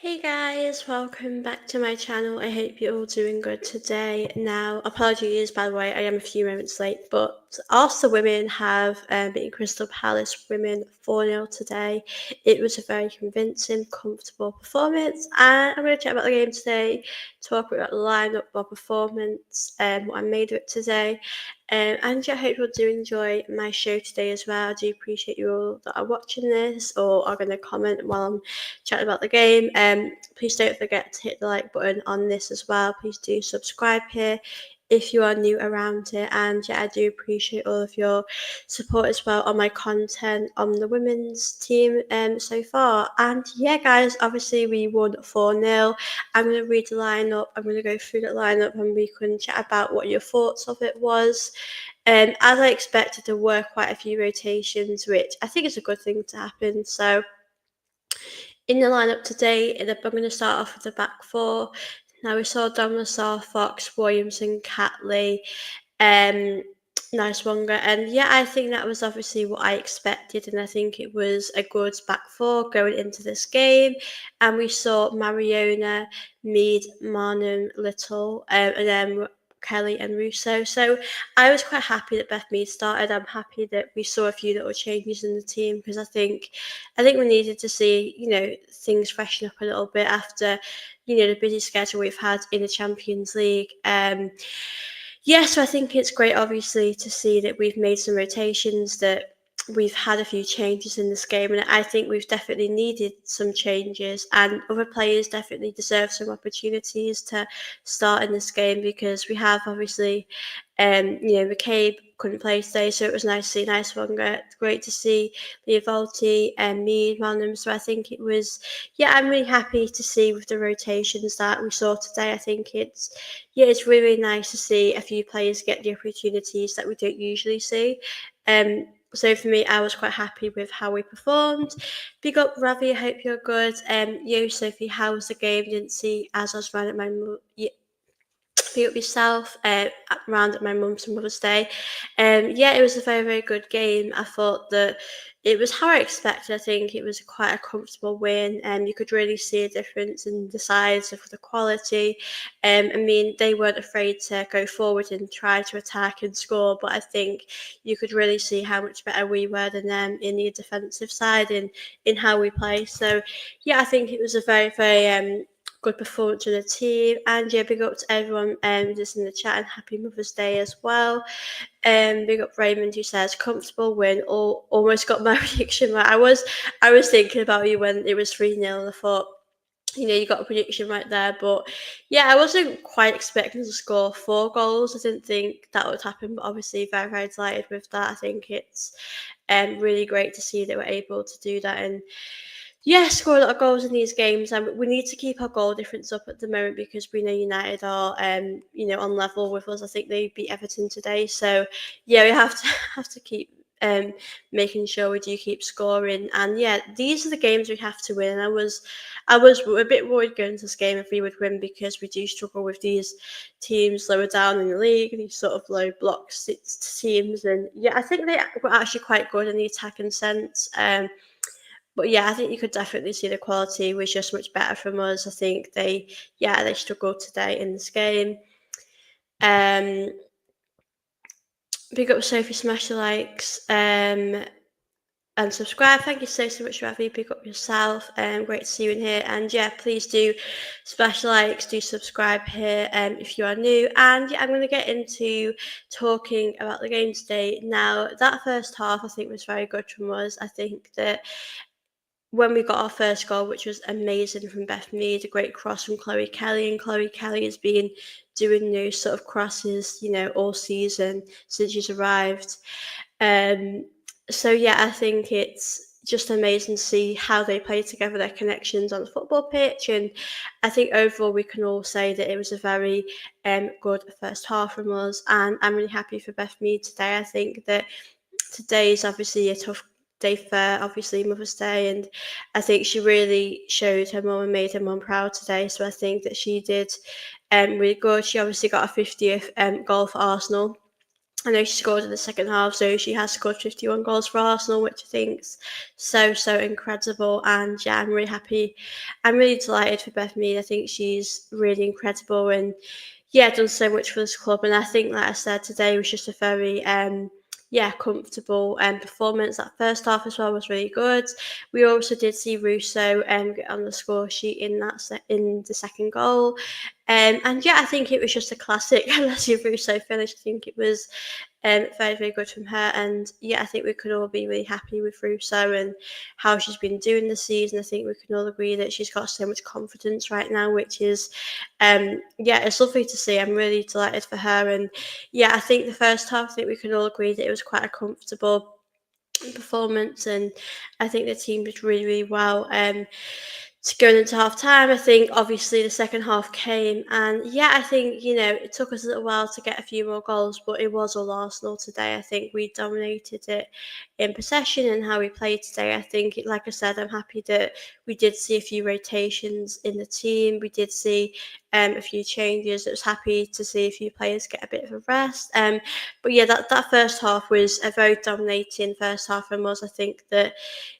Hey guys, welcome back to my channel. I hope you're all doing good today. Now, apologies by the way, I am a few moments late, but Arsenal women have beaten Crystal Palace women 4-0 today. It was a very convincing, comfortable performance, and I'm going to chat about the game today, talk about the lineup, our performance, what I made of it today. And yeah, I hope you all do enjoy my show today as well. I do appreciate you all that are watching this or are going to comment while I'm chatting about the game. Please don't forget to hit the like button on this as well. Please do subscribe here if you are new around here. And yeah, I do appreciate all of your support as well on my content on the women's team so far. And yeah, guys, obviously we won 4-0. I'm going to read the lineup. I'm going to go through the lineup and we can chat about what your thoughts of it was. As I expected, there were quite a few rotations, which I think is a good thing to happen. So in the lineup today, I'm going to start off with the back four. Now we saw Dominic Saar, Fox, Williamson, Catley, um, Niswanga, and yeah, I think that was obviously what I expected, and I think it was a good back four going into this game. And we saw Mariona, Mead, Marnham, Little, and then Kelly and Russo. So I was quite happy that Beth Mead started. I'm happy that we saw a few little changes in the team because I think we needed to see, things freshen up a little bit after, the busy schedule we've had in the Champions League. Yeah, so I think it's great, obviously, to see that we've made some rotations, that we've had a few changes in this game, and I think we've definitely needed some changes, and other players definitely deserve some opportunities to start in this game because we have obviously, McCabe couldn't play today, so it was nice to see Niswanga. Great to see Leovaldi and Mead, Manham. So I think it was, yeah, I'm really happy to see with the rotations that we saw today. I think it's really, really nice to see a few players get the opportunities that we don't usually see. So for me, I was quite happy with how we performed. Big up Ravi, I hope you're good. Sophie, how was the game? Didn't see as I was running at my big up yourself around at my mum's and Mother's Day. Yeah, it was a very, very good game. I thought that it was how I expected. I think it was quite a comfortable win, and you could really see a difference in the size of the quality. I mean, they weren't afraid to go forward and try to attack and score, but I think you could really see how much better we were than them in the defensive side and in how we play. So, yeah, I think it was a very, very good performance of the team. And yeah, big up to everyone just in the chat and happy Mother's Day as well. Big up Raymond who says comfortable win or almost got my prediction right. I was thinking about you when it was 3-0 and I thought, you got a prediction right there. But yeah, I wasn't quite expecting to score 4 goals. I didn't think that would happen, but obviously very, very delighted with that. I think it's really great to see that we're able to do that and yeah, score a lot of goals in these games, and we need to keep our goal difference up at the moment because we know United are, on level with us. I think they beat Everton today, so yeah, we have to have to keep making sure we do keep scoring. And yeah, these are the games we have to win. And I was a bit worried going into this game if we would win because we do struggle with these teams lower down in the league, these sort of low block teams. And yeah, I think they were actually quite good in the attacking sense. But yeah, I think you could definitely see the quality was just much better from us. I think they struggled today in this game. Um, Big up Sophie, smash the likes and subscribe. Thank you so much, Ravi. Big up yourself. Great to see you in here. And yeah, please do smash the likes, do subscribe here if you are new. And yeah, I'm going to get into talking about the game today. Now, that first half I think was very good from us. I think that when we got our first goal, which was amazing from Beth Mead, a great cross from Chloe Kelly, and Chloe Kelly has been doing those sort of crosses, all season since she's arrived. Um, so yeah, I think it's just amazing to see how they play together, their connections on the football pitch, and I think overall we can all say that it was a very good first half from us, and I'm really happy for Beth Mead today. I think that today is obviously a tough day for obviously Mother's Day, and I think she really showed her mum and made her mum proud today. So I think that she did really good. She obviously got a 50th goal for Arsenal. I know she scored in the second half, so she has scored 51 goals for Arsenal, which I think's so incredible. And yeah, I'm really happy. I'm really delighted for Beth Mead. I think she's really incredible and yeah, done so much for this club. And I think, like I said, today was just a very yeah, comfortable performance. That first half as well was really good. We also did see Russo get on the score sheet in in the second goal. And yeah, I think it was just a classic Alessia Russo finish. I think it was very good from her. And yeah, I think we could all be really happy with Russo and how she's been doing this season. I think we can all agree that she's got so much confidence right now, which is, yeah, it's lovely to see. I'm really delighted for her. And yeah, I think the first half, I think we can all agree that it was quite a comfortable performance, and I think the team did really well. To going into half time, I think obviously the second half came, and yeah, I think it took us a little while to get a few more goals, but it was all Arsenal today. I think we dominated it in possession and how we played today. I think, like I said, I'm happy that we did see a few rotations in the team. We did see a few changes. I was happy to see a few players get a bit of a rest. But yeah, that first half was a very dominating first half, and was I think that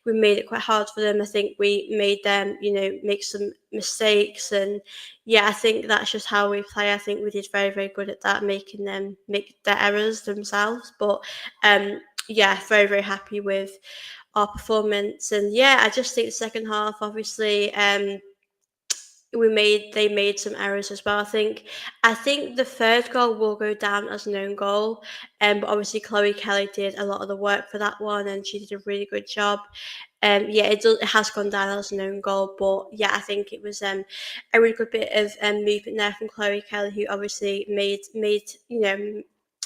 we made it quite hard for them. I think we made them, make some mistakes, and yeah, I think that's just how we play. I think we did very good at that, making them make their errors themselves. But yeah, very happy with our performance, and yeah, I just think the second half, obviously, they made some errors as well. I think the third goal will go down as an own goal, but obviously Chloe Kelly did a lot of the work for that one, and she did a really good job. Yeah, it has gone down as an own goal, but yeah, I think it was a really good bit of movement there from Chloe Kelly, who obviously made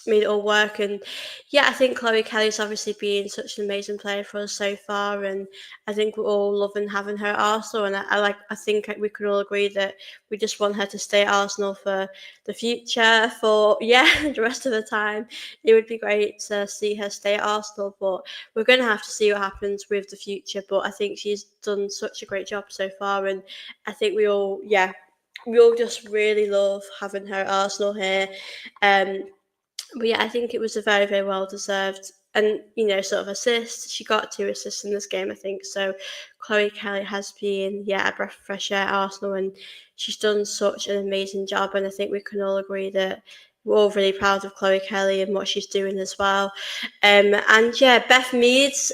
it all work. And yeah, I think Chloe Kelly's obviously been such an amazing player for us so far, and I think we're all loving having her at Arsenal. And I think we can all agree that we just want her to stay at Arsenal for the future, for yeah, the rest of the time. It would be great to see her stay at Arsenal, but we're going to have to see what happens with the future. But I think she's done such a great job so far, and I think we all just really love having her at Arsenal here. Um, but yeah, I think it was a very well deserved, and sort of assist. She got 2 assists in this game, I think. So Chloe Kelly has been a breath of fresh air at Arsenal, and she's done such an amazing job. And I think we can all agree that we're all really proud of Chloe Kelly and what she's doing as well. And yeah, Beth Mead's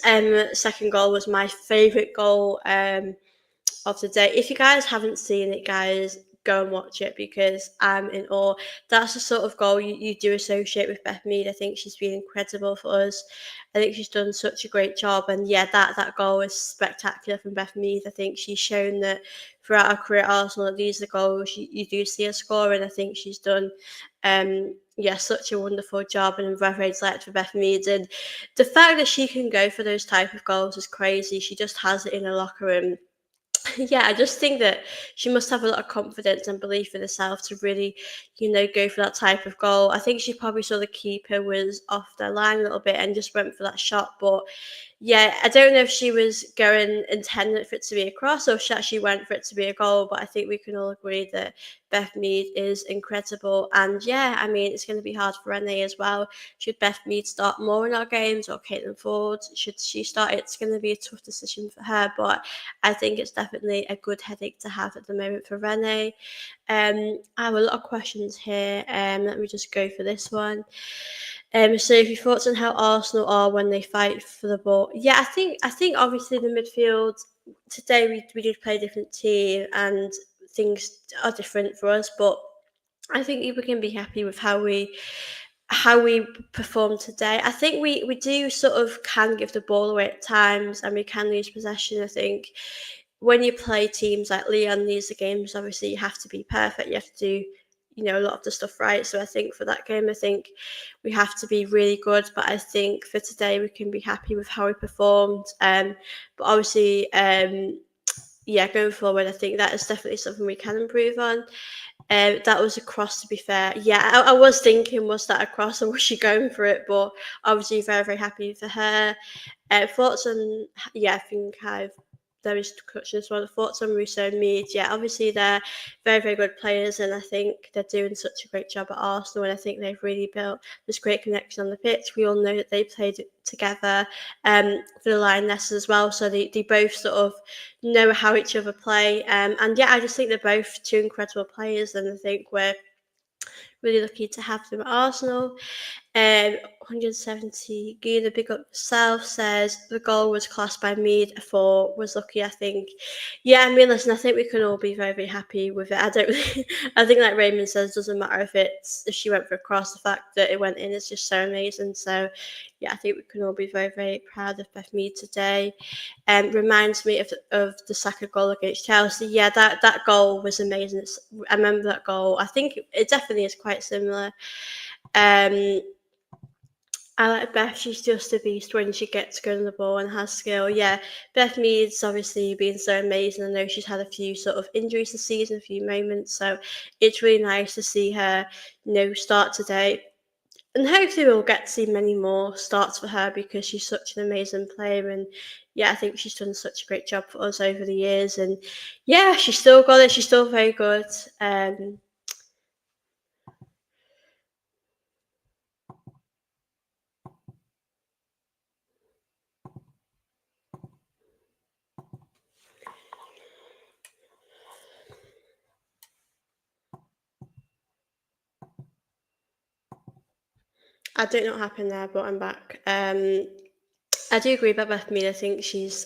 second goal was my favourite goal of the day. If you guys haven't seen it, guys, go and watch it because I'm in awe. That's the sort of goal you do associate with Beth Mead. I think she's been incredible for us. I think she's done such a great job. And yeah, that goal is spectacular from Beth Mead. I think she's shown that throughout her career at Arsenal, that these are the goals you do see her score. And I think she's done such a wonderful job, and I'm very excited for Beth Mead. And the fact that she can go for those type of goals is crazy. She just has it in her locker room. Yeah, I just think that she must have a lot of confidence and belief in herself to really, go for that type of goal. I think she probably saw the keeper was off their line a little bit and just went for that shot. But yeah, I don't know if she was going intended for it to be a cross or if she actually went for it to be a goal. But I think we can all agree that Beth Mead is incredible. And yeah, I mean, it's going to be hard for Renee as well. Should Beth Mead start more in our games, or Caitlin Ford? Should she start? It's going to be a tough decision for her. But I think it's definitely a good headache to have at the moment for Renee. I have a lot of questions here. Let me just go for this one. So if your thoughts on how Arsenal are when they fight for the ball? Yeah, I think obviously the midfield today we did play a different team and things are different for us, but I think we can be happy with how we perform today. I think we do sort of can give the ball away at times and we can lose possession. I think when you play teams like Leon, these are games obviously you have to be perfect. You have to do a lot of the stuff right. So I think for that game, I think we have to be really good. But I think for today, we can be happy with how we performed. But obviously, yeah, going forward, I think that is definitely something we can improve on. That was a cross, to be fair. Yeah, I was thinking, was that a cross or was she going for it? But obviously, very happy for her. Thoughts on, yeah, I think I've there is discussion as well. The thoughts on Russo and Mead, yeah, obviously they're very, very good players, and I think they're doing such a great job at Arsenal, and I think they've really built this great connection on the pitch. We all know that they played together for the Lionesses as well, so they both sort of know how each other play. And yeah, I just think they're both two incredible players, and I think we're really lucky to have them at Arsenal. 170 Gina Big Up Yourself says the goal was classed by Mead. I thought was lucky. I think, yeah. I mean, listen. I think we can all be very, very happy with it. I don't. Really, I think, like Raymond says, doesn't matter if she went for a cross. The fact that it went in is just so amazing. So, yeah, I think we can all be very, very proud of Beth Mead today. Reminds me of the Saka goal against Chelsea. Yeah, that goal was amazing. I remember that goal. I think it definitely is quite similar. Um, I like Beth. She's just a beast when she gets good on the ball and has skill. Yeah, Beth Mead's obviously been so amazing. I know she's had a few sort of injuries this season, a few moments. So it's really nice to see her, start today. And hopefully we'll get to see many more starts for her because she's such an amazing player. And yeah, I think she's done such a great job for us over the years. And yeah, she's still got it. She's still very good. I don't know what happened there, but I'm back. I do agree about Beth Mead. I think she's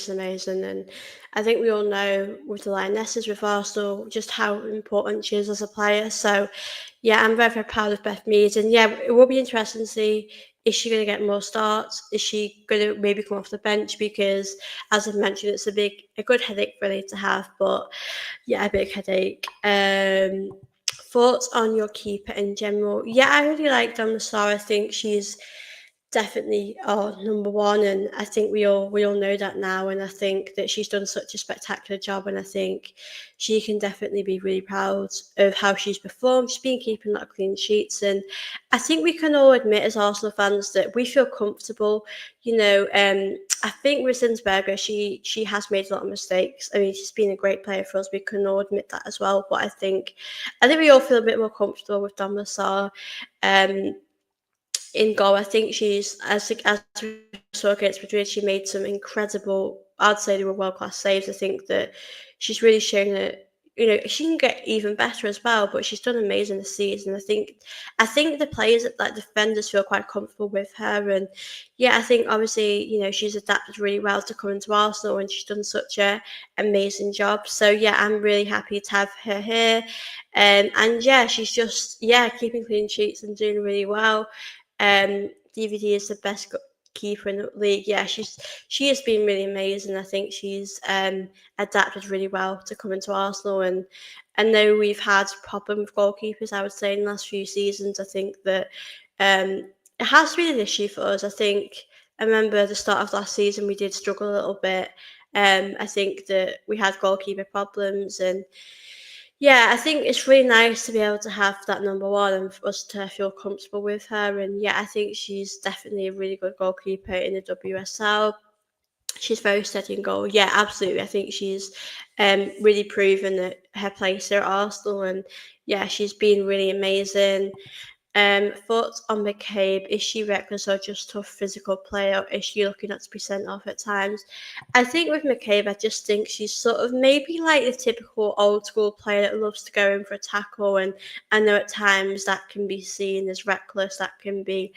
amazing, and I think we all know with the Lionesses, with Arsenal, just how important she is as a player. So, yeah, I'm very, very proud of Beth Mead, and yeah, it will be interesting to see, is she going to get more starts? Is she going to maybe come off the bench? Because, as I've mentioned, it's a good headache really to have, but yeah, a big headache. Thoughts on your keeper in general? Yeah, I really like Donna Sarr. I think she's definitely our number one, and I think we all know that now. And I think that she's done such a spectacular job, and I think she can definitely be really proud of how she's performed. She's been keeping a lot of clean sheets, and I think we can all admit as Arsenal fans that we feel comfortable. I think with Zinsberger, she has made a lot of mistakes. I mean, she's been a great player for us. We can all admit that as well. But I think we all feel a bit more comfortable with Dom Lassar. Um, in goal. I think she's as we saw against Madrid, she made some incredible. I'd say they were world class saves. I think that she's really shown that she can get even better as well. But she's done amazing this season. I think the players like defenders feel quite comfortable with her, and yeah, I think obviously she's adapted really well to coming to Arsenal, and she's done such a amazing job. So yeah, I'm really happy to have her here. And yeah, she's just keeping clean sheets and doing really well. DVD is the best keeper in the league. Yeah, she has been really amazing. I think she's adapted really well to coming to Arsenal, and I know we've had problem with goalkeepers. I would say in the last few seasons, I think that it has been an issue for us. I remember at the start of last season we did struggle a little bit. I think that we had goalkeeper problems, and yeah, I think it's really nice to be able to have that number one and for us to feel comfortable with her. And yeah, I think she's definitely a really good goalkeeper in the WSL. She's very steady in goal. Yeah, absolutely. I think she's really proven that her place here at Arsenal, and yeah, she's been really amazing. Thoughts on McCabe? Is she reckless or just tough physical player? Or is she looking at to be sent off at times? I think with McCabe, I just think she's sort of maybe like the typical old school player that loves to go in for a tackle, and I know at times that can be seen as reckless. That can be,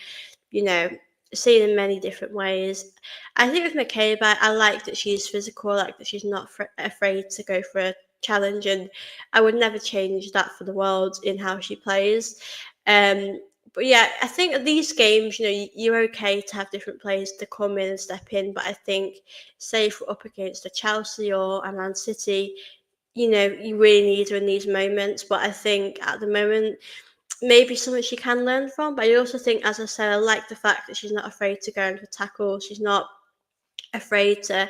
you know, seen in many different ways. I think with McCabe, I like that she's physical, I like that she's not afraid to go for a challenge, and I would never change that for the world in how she plays. Um, but yeah, I think at these games, you're okay to have different players to come in and step in. But I think, say, if we're up against a Chelsea or a Man City, you really need her in these moments. But I think at the moment, maybe something she can learn from. But I also think, as I said, I like the fact that she's not afraid to go in for tackles. She's not afraid to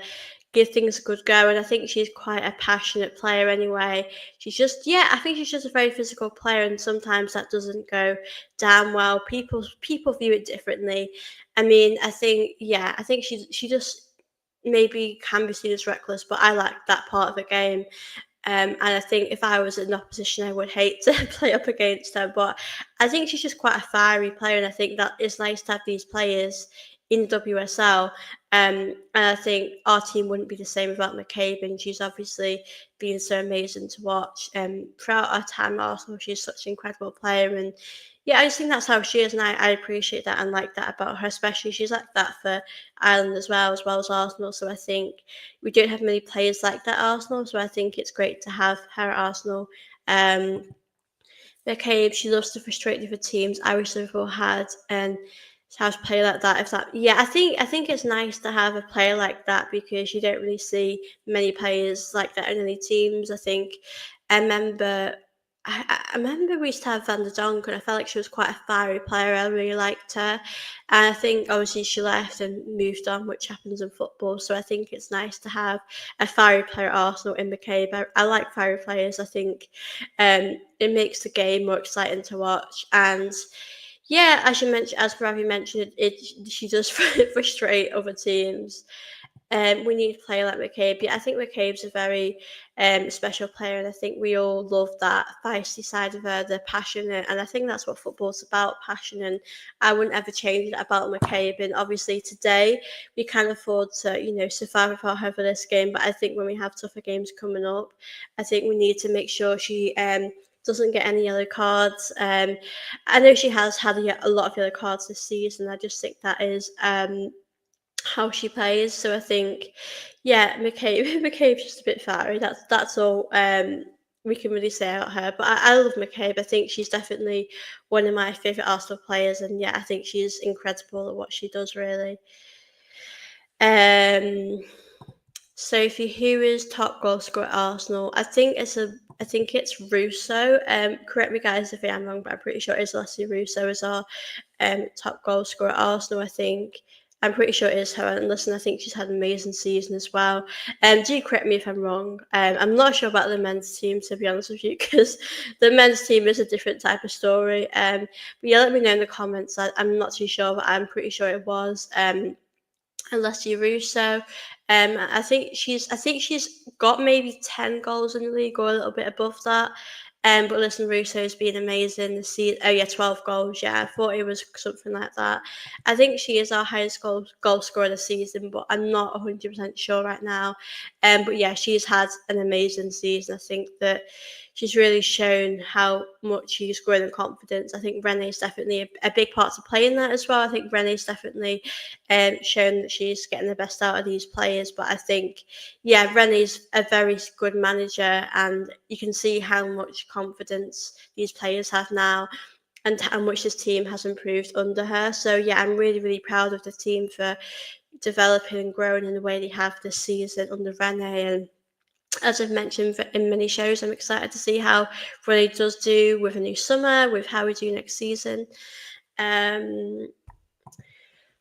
give things a good go, and I think she's quite a passionate player anyway. I think she's just a very physical player, and sometimes that doesn't go down well. People view it differently. I mean, I think she just maybe can be seen as reckless, but I like that part of the game. And I think if I was in opposition, I would hate to play up against her. But I think she's just quite a fiery player, and I think that it's nice to have these players in WSL. And I think our team wouldn't be the same without McCabe, and she's obviously been so amazing to watch. Throughout our time at Arsenal, she's such an incredible player, and yeah, I just think that's how she is, and I appreciate that and like that about her. Especially she's like that for Ireland as well as Arsenal. So I think we don't have many players like that at Arsenal, so I think it's great to have her at Arsenal. Um, McCabe, she loves to frustrate the other teams. I wish Liverpool had and have a player like that. If that, yeah, I think it's nice to have a player like that because you don't really see many players like that in any teams. I think I remember. I remember we used to have Van der Donk, and I felt like she was quite a fiery player. I really liked her, and I think obviously she left and moved on, which happens in football. So I think it's nice to have a fiery player at Arsenal in McCabe. I like fiery players. I think it makes the game more exciting to watch. And yeah, as Ravi mentioned, she does frustrate other teams. We need a player like McCabe. Yeah, I think McCabe's a very special player, and I think we all love that feisty side of her, the passionate, and I think that's what football's about, passion. And I wouldn't ever change that about McCabe. And obviously today we can't afford to, survive without her for this game. But I think when we have tougher games coming up, I think we need to make sure she doesn't get any yellow cards. I know she has had a lot of yellow cards this season. I just think that is how she plays. So I think, yeah, McCabe McCabe's just a bit fiery. That's all we can really say about her. But I love McCabe. I think she's definitely one of my favourite Arsenal players, and yeah, I think she's incredible at what she does. Really. Um, Sophie, who is top goal scorer at Arsenal? I think it's Russo. Correct me guys if I am wrong, but I'm pretty sure it's Leslie Russo is our top goal scorer at Arsenal. I think I'm pretty sure it is her. And listen, I think she's had an amazing season as well. Do correct me if I'm wrong. I'm not sure about the men's team to be honest with you, because the men's team is a different type of story. But yeah, let me know in the comments. I'm not too sure, but I'm pretty sure it was. Alessia Russo. I think she's got maybe 10 goals in the league or a little bit above that. But listen, Russo's been amazing this season. Oh yeah, 12 goals. Yeah, I thought it was something like that. I think she is our highest goal scorer this season, but I'm not 100% sure right now. But yeah, she's had an amazing season. I think that she's really shown how much she's grown in confidence. I think Renee's definitely a big part to play in that as well. I think Renee's definitely shown that she's getting the best out of these players. But I think, yeah, Renee's a very good manager, and you can see how much confidence these players have now and how much this team has improved under her. So, yeah, I'm really, really proud of the team for developing and growing in the way they have this season under Renee. And as I've mentioned in many shows, I'm excited to see how Renee does do with a new summer, with how we do next season. Um,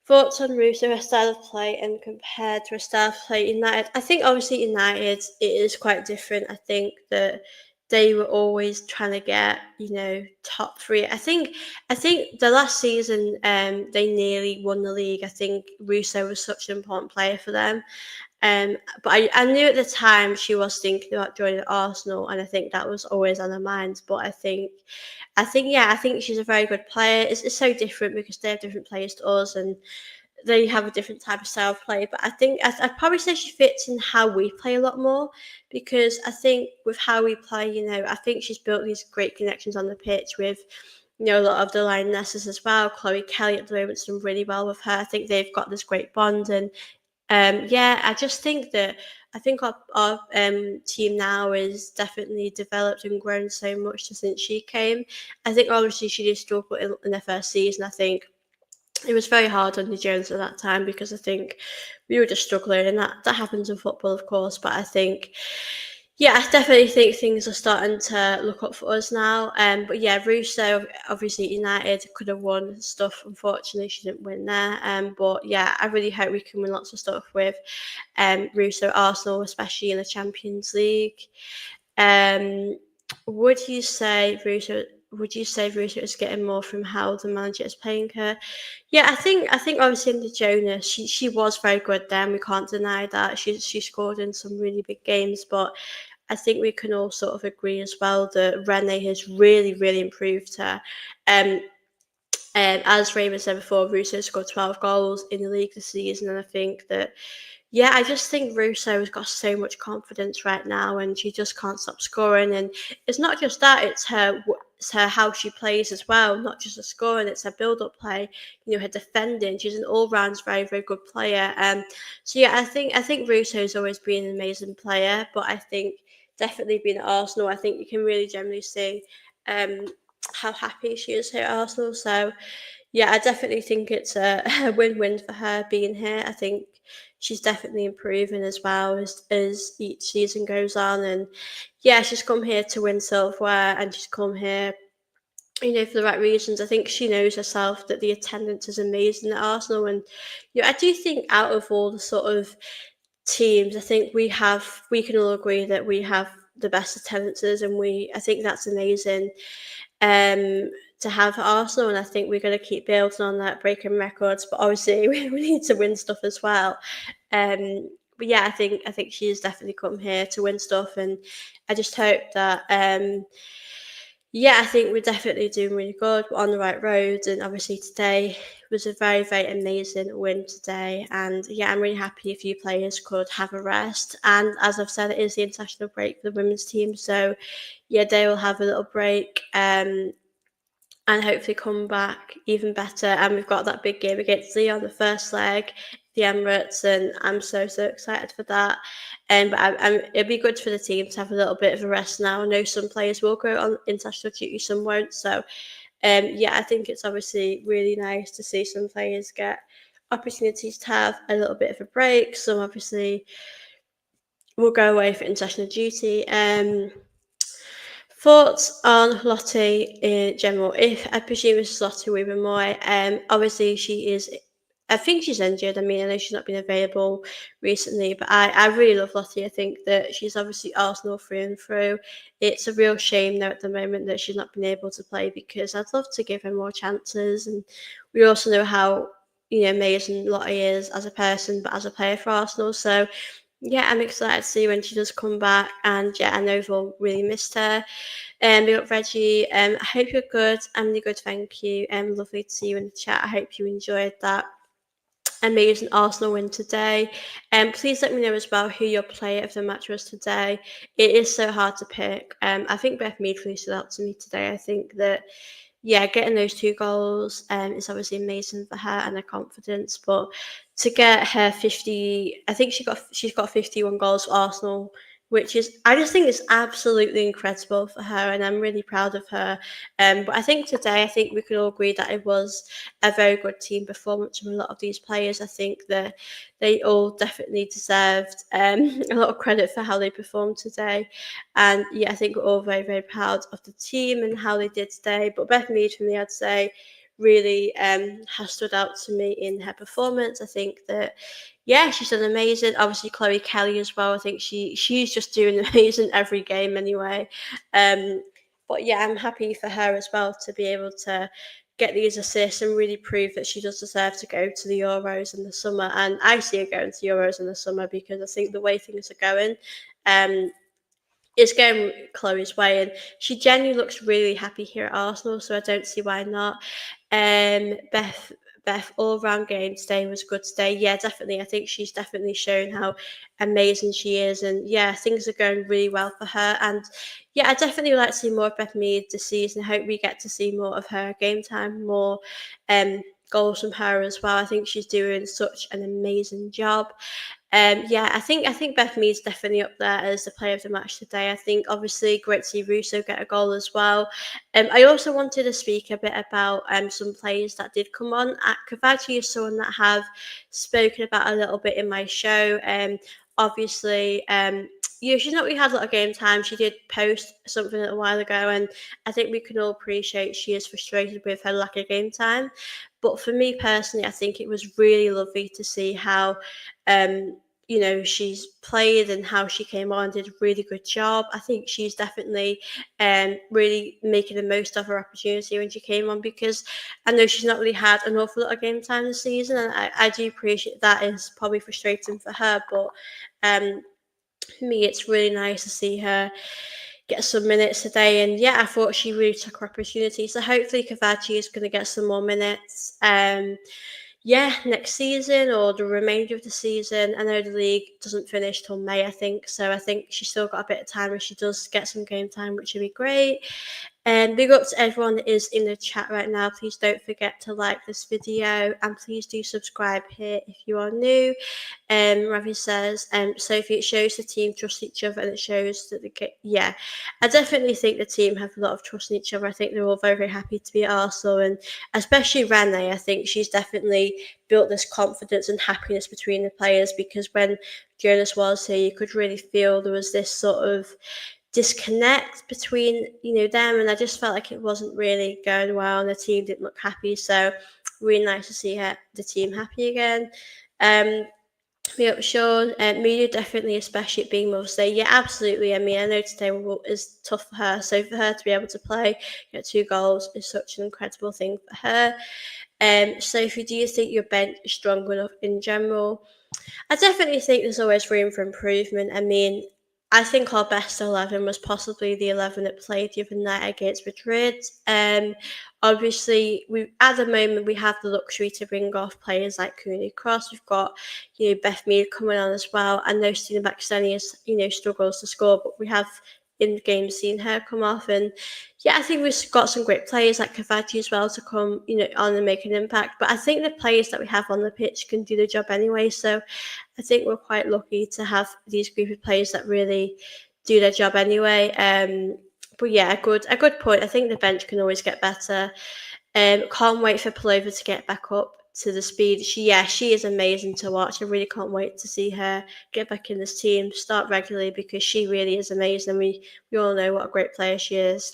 Thoughts on Russo, her style of play, and compared to her style of play at United? I think obviously United it is quite different. I think that they were always trying to get top three. I think the last season they nearly won the league. I think Russo was such an important player for them. But I knew at the time she was thinking about joining Arsenal, and I think that was always on her mind. But I think she's a very good player. It's so different because they have different players to us, and they have a different type of style of play. But I think I'd probably say she fits in how we play a lot more, because I think with how we play, I think she's built these great connections on the pitch with. A lot of the lionesses as well. Chloe Kelly at the moment's done really well with her. I think they've got this great bond, and yeah, I just think that I think our team now is definitely developed and grown so much since she came. I think obviously she did struggle in her first season. I think it was very hard on the Jones at that time because I think we were just struggling, and that happens in football, of course. But I think, yeah, I definitely think things are starting to look up for us now. But yeah, Russo, obviously United could have won stuff. Unfortunately, she didn't win there. But yeah, I really hope we can win lots of stuff with Russo Arsenal, especially in the Champions League. Um, would you say Russo? would you say Russo is getting more from how the manager is playing her? Yeah, I think obviously in the Jonas, she was very good then. We can't deny that. She scored in some really big games, but I think we can all sort of agree as well that Renee has really, really improved her. Um, as Raymond said before, Russo scored 12 goals in the league this season, and I think that, yeah, I just think Russo has got so much confidence right now, and she just can't stop scoring. And it's not just that; it's her how she plays as well. Not just the scoring; it's her build-up play. You know, her defending. She's an all-round very, very good player. So yeah, I think Russo's always been an amazing player, but I think definitely being at Arsenal, I think you can really generally see um, how happy she is here at Arsenal. So yeah, I definitely think it's a, a win-win for her being here. I think she's definitely improving as well as each season goes on. And yeah, she's come here to win silverware, and she's come here, for the right reasons. I think she knows herself that the attendance is amazing at Arsenal. And I do think out of all the sort of teams, I think we can all agree that we have the best attendances, and I think that's amazing to have at Arsenal, and I think we're going to keep building on that, breaking records. But obviously, we need to win stuff as well. But yeah, I think she's definitely come here to win stuff, and I just hope that. Yeah, I think we're definitely doing really good. We're on the right road, and obviously today was a very, very amazing win today. And yeah, I'm really happy a few players could have a rest. And as I've said, it is the international break for the women's team, so yeah, they will have a little break. And hopefully come back even better. And we've got that big game against Leon, the first leg, the Emirates, and I'm so, so excited for that. But it'd be good for the team to have a little bit of a rest now. I know some players will go on international duty, some won't. So, yeah, I think it's obviously really nice to see some players get opportunities to have a little bit of a break. Some obviously will go away for international duty. Thoughts on Lottie in general? If I presume it's Lottie Weaver-Moy, obviously she is. I think she's injured. I mean, I know she's not been available recently, but I really love Lottie. I think that she's obviously Arsenal through and through. It's a real shame though at the moment that she's not been able to play, because I'd love to give her more chances. And we also know how amazing Lottie is as a person, but as a player for Arsenal. So yeah, I'm excited to see when she does come back. And yeah, I know we've all really missed her. We got Reggie. I hope you're good. I'm really good, thank you. Lovely to see you in the chat. I hope you enjoyed that amazing Arsenal win today. Please let me know as well who your player of the match was today. It is so hard to pick. I think Beth Mead really stood out to me today. I think that yeah, getting those 2 goals is obviously amazing for her and her confidence. But to get her 50, I think she's got 51 goals for Arsenal, which is I just think it's absolutely incredible for her, and I'm really proud of her. But I think today, I think we could all agree that it was a very good team performance from a lot of these players. I think that they all definitely deserved a lot of credit for how they performed today. And yeah, I think we're all very, very proud of the team and how they did today. But Beth Mead, for me, I'd say, really has stood out to me in her performance. I think that yeah, she's done amazing. Obviously, Chloe Kelly as well. I think she's just doing amazing every game anyway. But yeah, I'm happy for her as well to be able to get these assists and really prove that she does deserve to go to the Euros in the summer. And I see her going to Euros in the summer because I think the way things are going, um, it's going Chloe's way, and she genuinely looks really happy here at Arsenal. So I don't see why not. Beth. Beth, all round game today was good today. Yeah, definitely. I think she's definitely shown how amazing she is. And yeah, things are going really well for her. And yeah, I definitely would like to see more of Beth Mead this season. I hope we get to see more of her game time, more um, goals from her as well. I think she's doing such an amazing job. Yeah, I think Beth Mead's definitely up there as the player of the match today. I think obviously great to see Russo get a goal as well. I also wanted to speak a bit about some players that did come on. Kavachi is someone that I have spoken about a little bit in my show. Obviously, she's not really had a lot of game time. She did post something a little while ago, and I think we can all appreciate she is frustrated with her lack of game time. But for me personally, I think it was really lovely to see how um, she's played and how she came on, did a really good job. I think she's definitely really making the most of her opportunity when she came on, because I know she's not really had an awful lot of game time this season, and I do appreciate that. Is probably frustrating for her, but um, for me, it's really nice to see her get some minutes today. And yeah, I thought she really took her opportunity. So hopefully Cavachi is going to get some more minutes. Yeah, next season or the remainder of the season. I know the league doesn't finish till May, I think. So I think she's still got a bit of time if she does get some game time, which would be great. And big up to everyone that is in the chat right now. Please don't forget to like this video, and please do subscribe here if you are new. Ravi says, Sophie, it shows the team trust each other, and it shows that yeah, I definitely think the team have a lot of trust in each other. I think they're all very, very happy to be at Arsenal, and especially Rene. I think she's definitely built this confidence and happiness between the players, because when Jonas was here, you could really feel there was this sort of disconnect between them, and I just felt like it wasn't really going well, and the team didn't look happy. So really nice to see the team happy again. Yeah, Sean, media definitely, especially it being Mother's Day. Yeah, absolutely. I mean, I know today is tough for her, so for her to be able to play, get 2 goals is such an incredible thing for her. Sophie, do you think your bench is strong enough in general? I definitely think there's always room for improvement. I mean, I think our best 11 was possibly the 11 that played the other night against Madrid. Obviously, we at the moment we have the luxury to bring off players like Cooney Cross. We've got Beth Mead coming on as well. I know Stina Baxeni is struggles to score, but we have in the game seen her come off. And yeah, I think we've got some great players like Cavachi as well to come on and make an impact. But I think the players that we have on the pitch can do the job anyway. So I think we're quite lucky to have these group of players that really do their job anyway. But yeah, a good point. I think the bench can always get better. Can't wait for Palova to get back up to the speed. She is amazing to watch. I really can't wait to see her get back in this team, start regularly, because she really is amazing. We all know what a great player she is.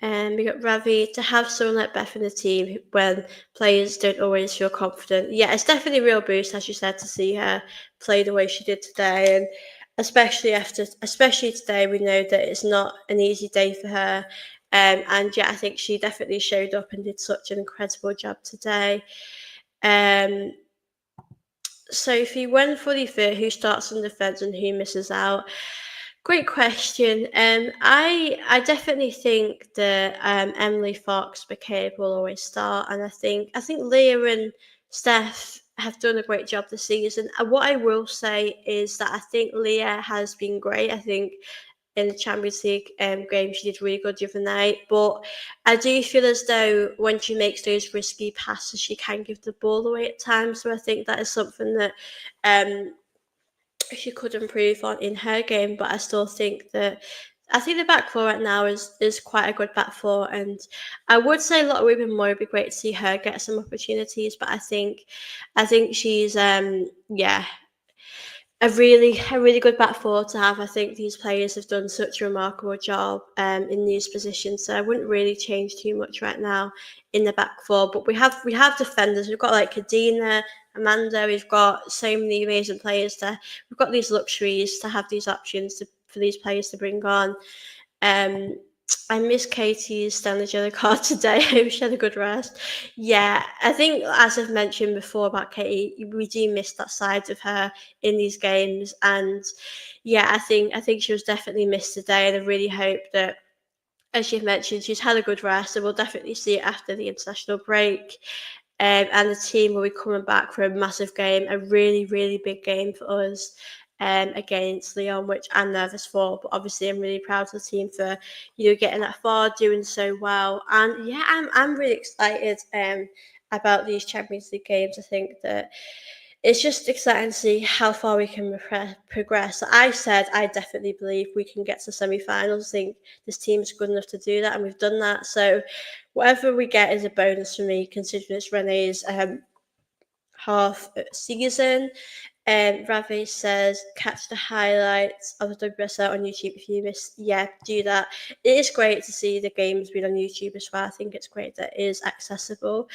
And we got Ravi to have someone like Beth in the team when players don't always feel confident. Yeah, it's definitely a real boost, as you said, to see her play the way she did today, and especially today, we know that it's not an easy day for her. And yeah, I think she definitely showed up and did such an incredible job today. Sophie, when fully fit, who starts in defence and who misses out? Great question. I definitely think that Emily Fox McCabe will always start, and I think Leah and Steph have done a great job this season. And what I will say is that I think Leah has been great. I think in the Champions League game she did really good the other night, but I do feel as though when she makes those risky passes, she can give the ball away at times. So I think that is something that she could improve on in her game. But I think the back four right now is quite a good back four, and I would say a lot of Ruben Moore would be great to see her get some opportunities. But I think she's a really good back four to have. I think these players have done such a remarkable job in these positions, so I wouldn't really change too much right now in the back four. But we have defenders. We've got like Kadina, Amanda. We've got so many amazing players there. We've got these luxuries to have these options for these players to bring on. Um, I miss Katie's Stanley Jelly card today. I hope she had a good rest. Yeah, I think as I've mentioned before about Katie, we do miss that side of her in these games. And yeah, I think she was definitely missed today, and I really hope that, as you've mentioned, she's had a good rest, and we'll definitely see it after the international break. And the team will be coming back for a massive game, a really, really big game for us against Lyon, which I'm nervous for. But obviously, I'm really proud of the team for getting that far, doing so well. And yeah, I'm really excited about these Champions League games. I think that it's just exciting to see how far we can progress. I said I definitely believe we can get to semi-finals. I think this team is good enough to do that, and we've done that. So whatever we get is a bonus for me, considering it's Rene's half season. Ravi says, catch the highlights of the WSL on YouTube if you miss. Yeah, do that. It is great to see the games being on YouTube as well. I think it's great that it is accessible.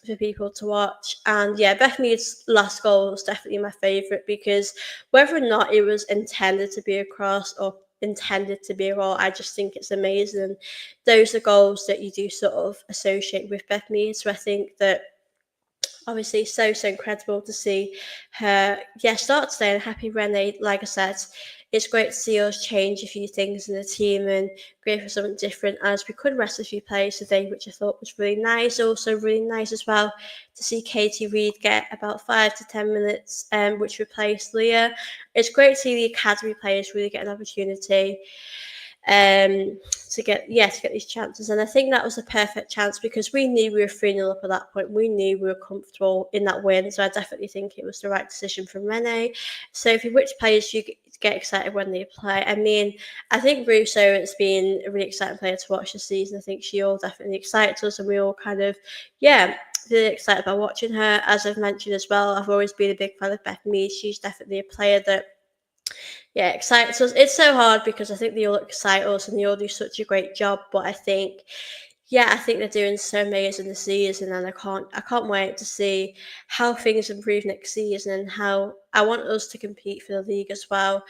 for people to watch. And yeah, Beth Mead's last goal was definitely my favourite, because whether or not it was intended to be a cross or intended to be a goal, I just think it's amazing. And those are goals that you do sort of associate with Beth Mead. So I think that obviously so incredible to see her start today, and happy Renee. Like I said, it's great to see us change a few things in the team and go for something different, as we could rest a few players today, which I thought was really nice. Also really nice as well to see Katie Reid get about 5 to 10 minutes, which replaced Leah. It's great to see the academy players really get an opportunity to get these chances. And I think that was a perfect chance, because we knew we were 3-0 up at that point. We knew we were comfortable in that win. So I definitely think it was the right decision from Renee. Sophie, which players do you get excited when they play? I mean, I think Russo has been a really exciting player to watch this season. I think she all definitely excites us, and we all kind of, really excited about watching her. As I've mentioned as well, I've always been a big fan of Beth Mead. She's definitely a player that excites us. It's so hard because I think they all excite us and they all do such a great job. But I think, I think they're doing so amazing this season, and I can't wait to see how things improve next season, and how I want us to compete for the league as well.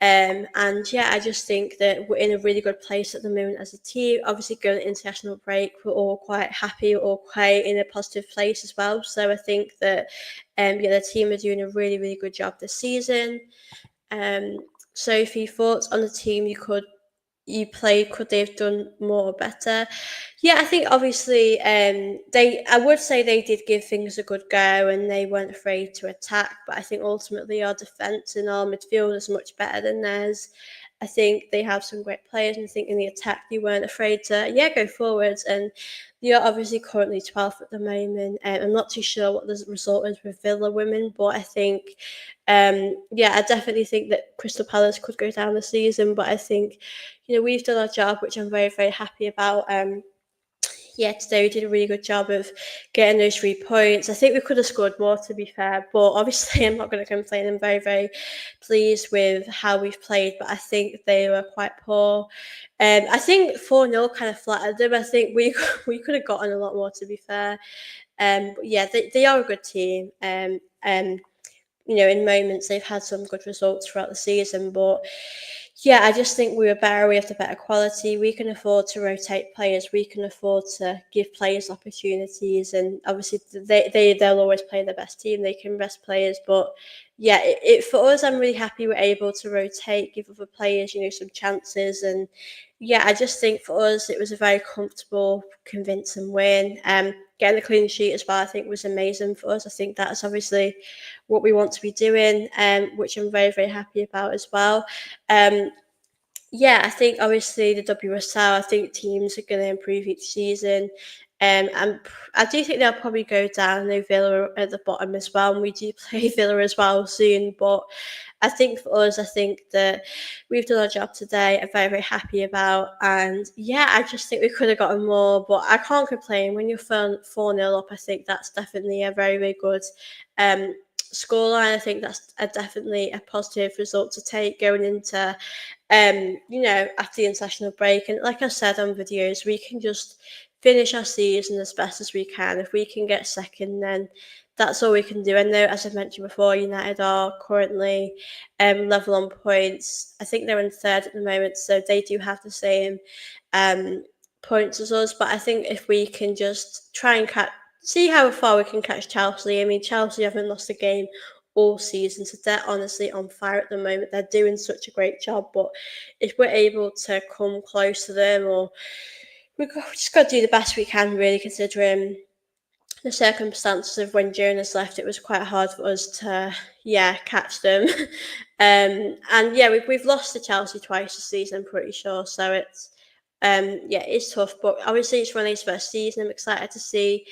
And I just think that we're in a really good place at the moment as a team. Obviously, going to international break, we're all quite happy, we're all quite in a positive place as well. So I think that, the team are doing a really, really good job this season. Um, Sophie, thoughts on the team you played? Could they have done more or better? Yeah, I think obviously I would say they did give things a good go, and they weren't afraid to attack. But I think ultimately our defence and our midfield is much better than theirs. I think they have some great players, and I think in the attack they weren't afraid to go forwards. And they are obviously currently 12th at the moment. I'm not too sure what the result is with Villa women, but I think I definitely think that Crystal Palace could go down the season. But I think, we've done our job, which I'm very, very happy about. Today we did a really good job of getting those 3 points. I think we could have scored more, to be fair, but obviously I'm not going to complain. I'm very, very pleased with how we've played, but I think they were quite poor. I think 4-0 kind of flattered them. I think we we could have gotten a lot more, to be fair. But they are a good team. In moments they've had some good results throughout the season, but I just think we were better. We have the better quality. We can afford to rotate players. We can afford to give players opportunities, and obviously they'll always play the best team. They can rest players, but for us, I'm really happy we're able to rotate, give other players, some chances, and I just think for us it was a very comfortable, convincing win. Getting the clean sheet as well, I think was amazing for us. I think that's obviously what we want to be doing, which I'm very, very happy about as well. I think obviously the WSL, I think teams are going to improve each season. And I do think they'll probably go down. I know Villa are at the bottom as well, and we do play Villa as well soon. But I think for us, I think that we've done our job today. I'm very, very happy about. And I just think we could have gotten more, but I can't complain. When you're 4-0 up, I think that's definitely a very, very good scoreline. I think that's definitely a positive result to take going into after the international break. And like I said on videos, we can just finish our season as best as we can. If we can get second, then that's all we can do. I know, as I mentioned before, United are currently level on points. I think they're in third at the moment, so they do have the same points as us. But I think if we can just try and see how far we can catch Chelsea. I mean, Chelsea haven't lost a game all season, so they're honestly on fire at the moment. They're doing such a great job, but if we're able to come close to them, or we've just got to do the best we can, really, considering the circumstances of when Jonas left. It was quite hard for us to catch them. And we've lost to Chelsea twice this season, I'm pretty sure, so it's tough. But obviously it's Renee's first season. I'm excited to see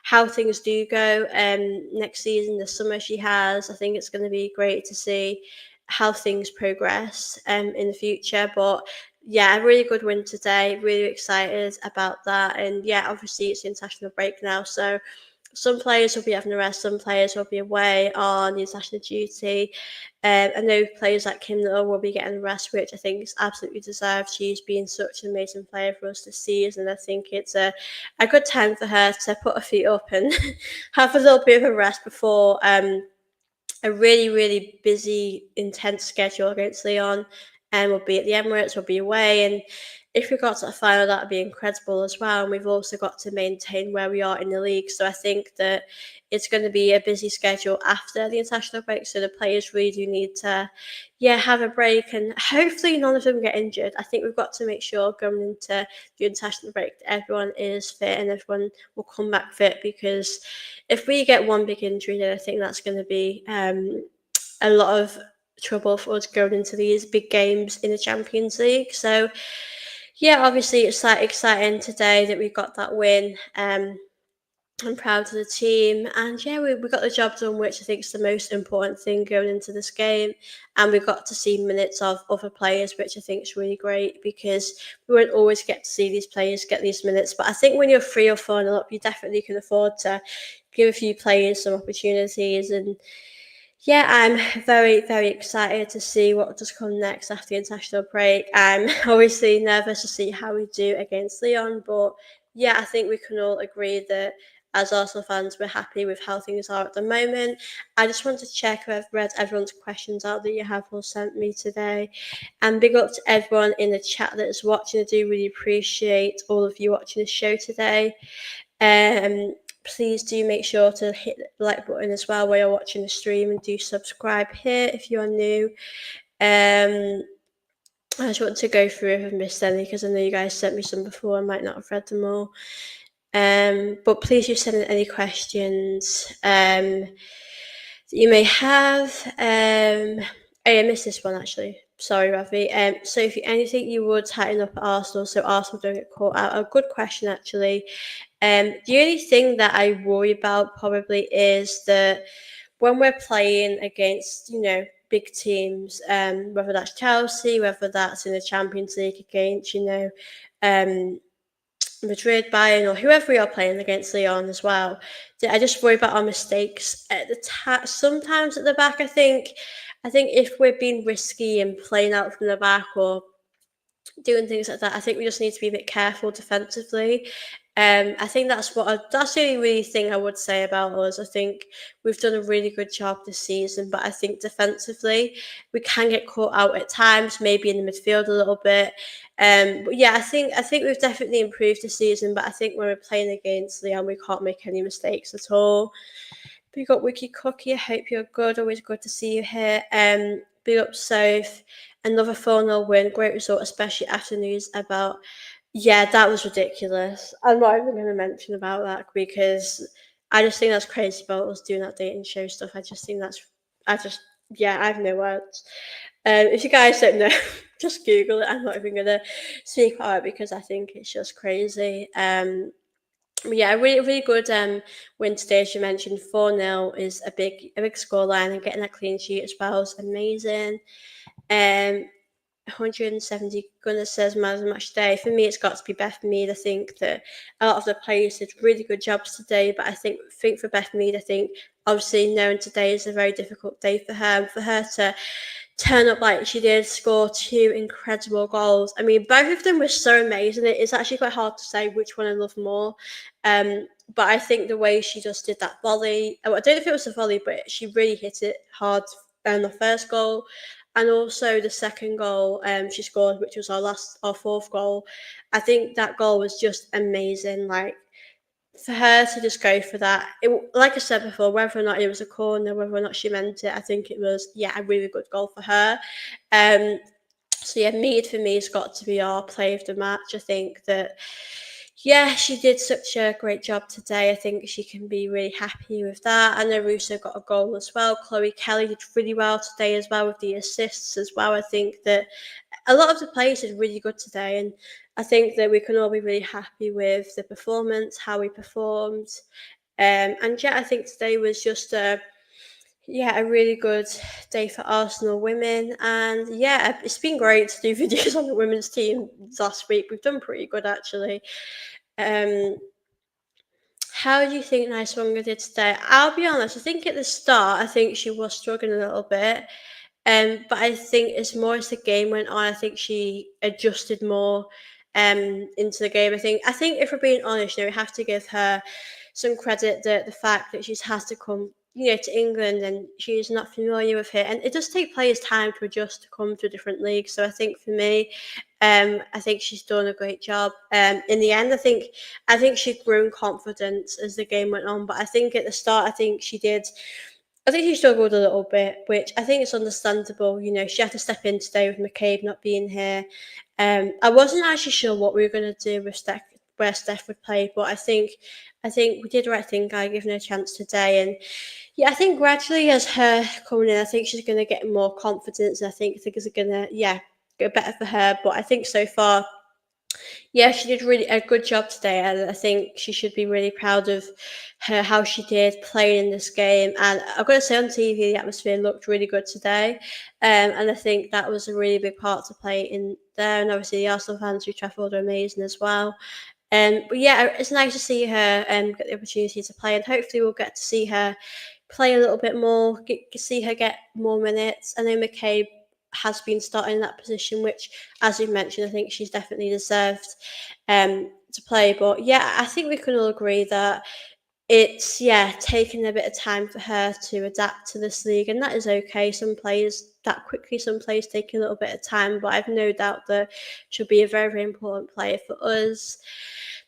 how things do go next season, the summer she has. I think it's going to be great to see how things progress in the future. But a really good win today. Really excited about that. And obviously it's the international break now, so some players will be having a rest, some players will be away on international duty. I know players like Kim Little will be getting a rest, which I think is absolutely deserved. She's been such an amazing player for us this season. I think it's a good time for her to put her feet up and have a little bit of a rest before a really, really busy, intense schedule against Leon, and we'll be at the Emirates, we'll be away, and if we got to the final, that would be incredible as well. And we've also got to maintain where we are in the league. So I think that it's going to be a busy schedule after the international break. So the players really do need to, have a break, and hopefully none of them get injured. I think we've got to make sure going into the international break that everyone is fit and everyone will come back fit, because if we get one big injury, then I think that's going to be a lot of trouble for us going into these big games in the Champions League. So, yeah, obviously it's like exciting today that we got that win. I'm proud of the team, and yeah, we got the job done, which I think is the most important thing going into this game. And we got to see minutes of other players, which I think is really great, because we won't always get to see these players get these minutes. But I think when you're 3 or 4 up, you definitely can afford to give a few players some opportunities. And yeah, I'm very, very excited to see what does come next after the international break. I'm obviously nervous to see how we do against Leon, but yeah, I think we can all agree that as Arsenal fans, we're happy with how things are at the moment. I just want to check if I've read everyone's questions out that you have all sent me today. And big up to everyone in the chat that is watching. I do really appreciate all of you watching the show today. Please do make sure to hit the like button as well while you're watching the stream, and do subscribe here if you are new. I just want to go through if I've missed any, because I know you guys sent me some before. I might not have read them all. But please do send in any questions that you may have. I missed this one actually. Sorry, Ravi. So if anything you would tighten up at Arsenal so Arsenal don't get caught out. A good question actually. The only thing that I worry about probably is that when we're playing against, big teams, whether that's Chelsea, whether that's in the Champions League against, Madrid, Bayern, or whoever we are playing against, Leon as well, I just worry about our mistakes at the sometimes at the back. I think if we're being risky and playing out from the back or doing things like that, I think we just need to be a bit careful defensively. I think that's that's the only really thing I would say about us. I think we've done a really good job this season, but I think defensively we can get caught out at times, maybe in the midfield a little bit. But yeah, I think we've definitely improved this season. But I think when we're playing against Leon, we can't make any mistakes at all. Big up Wiki Cookie. I hope you're good. Always good to see you here. Big up Soph. Another 4-0 win. Great result, especially after news about. Yeah, that was ridiculous. I'm not even going to mention about that, because I just think that's crazy about us doing that dating show stuff. I just think that's. I have no words. If you guys don't know, just Google it. I'm not even going to speak about it, because I think it's just crazy. Yeah, a really, really good win today, as you mentioned. 4-0 is a big scoreline, and getting that clean sheet as well is amazing. 170 Gunnar says man of the match today. For me, it's got to be Beth Mead. I think that a lot of the players did really good jobs today, but I think for Beth Mead, I think obviously knowing today is a very difficult day for her, and for her to turn up like she did, score 2 incredible goals. I mean, both of them were so amazing. It's actually quite hard to say which one I love more. But I think the way she just did that volley, I don't know if it was a volley, but she really hit it hard on the first goal. And also the second goal she scored, which was our fourth goal. I think that goal was just amazing. Like, for her to just go for that, like I said before, whether or not it was a corner, whether or not she meant it, I think it was, a really good goal for her. So yeah, Mead for me has got to be our play of the match. I think that, she did such a great job today. I think she can be really happy with that. I know Russo got a goal as well. Chloe Kelly did really well today as well with the assists as well. I think that a lot of the players did really good today, and I think that we can all be really happy with the performance, how we performed. And I think today was just a really good day for Arsenal women. And it's been great to do videos on the women's team last week. We've done pretty good actually. How do you think Nice did today? I'll be honest, I think at the start, I think she was struggling a little bit. But I think as more as the game went on, I think she adjusted more into the game. I think if we're being honest, we have to give her some credit that the fact that she's has to come, to England and she's not familiar with it. And it does take players time to adjust to come to a different league. So I think for me, I think she's done a great job. In the end, I think she'd grown confidence as the game went on. But I think at the start, I think she struggled a little bit, which I think is understandable. She had to step in today with McCabe not being here. I wasn't actually sure what we were going to do with where Steph would play, but I think we did the right thing by giving her a chance today. And yeah, I think gradually as her coming in, I think she's going to get more confidence. And I think things are going to get better for her. But I think so far yeah, she did really a good job today, and I think she should be really proud of her how she did playing in this game. And I've got to say, on TV, the atmosphere looked really good today, and I think that was a really big part to play in there. And obviously, the Arsenal fans who travelled are amazing as well. But yeah, it's nice to see her get the opportunity to play, and hopefully, we'll get to see her play a little bit more, see her get more minutes. I know McCabe has been starting in that position, which, as you mentioned, I think she's definitely deserved to play. But yeah, I think we can all agree that it's taking a bit of time for her to adapt to this league, and that is okay. Some players that quickly, some players take a little bit of time, but I've no doubt that she'll be a very, very important player for us.